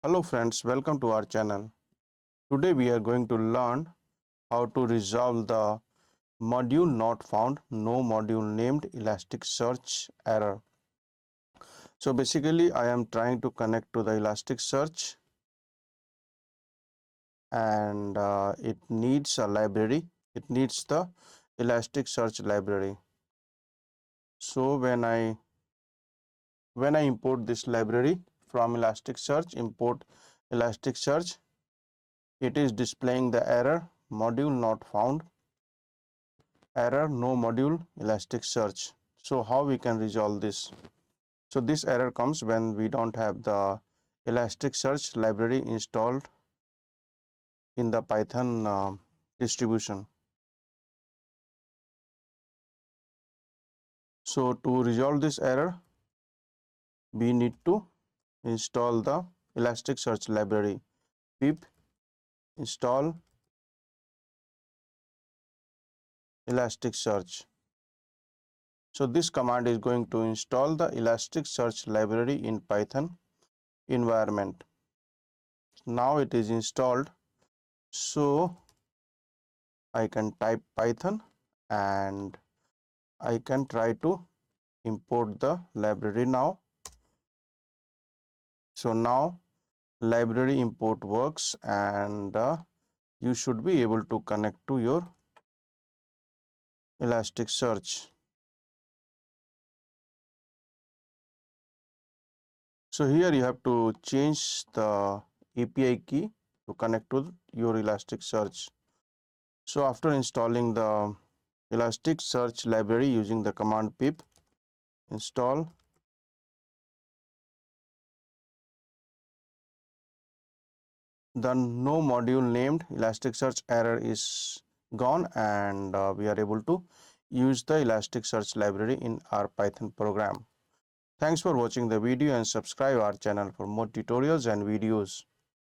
Hello friends, welcome to our channel. Today we are going to learn how to resolve the module not found, no module named Elasticsearch error. So basically I am trying to connect to the Elasticsearch and it needs a library. It needs the Elasticsearch library. So when I import this library from Elasticsearch, import Elasticsearch, it is displaying the error module not found. Error no module Elasticsearch. So how we can resolve this? So this error comes when we don't have the Elasticsearch library installed in the Python distribution. So to resolve this error, we need to install the Elasticsearch library. Pip install Elasticsearch. So this command is going to install the Elasticsearch library in Python environment. Now it is installed. So I can type Python and I can try to import the library now. So now library import works and you should be able to connect to your Elasticsearch. So here you have to change the API key to connect to your Elasticsearch. So after installing the Elasticsearch library using the command pip install, the no module named Elasticsearch error is gone and we are able to use the Elasticsearch library in our Python program. Thanks for watching the video and subscribe our channel for more tutorials and videos.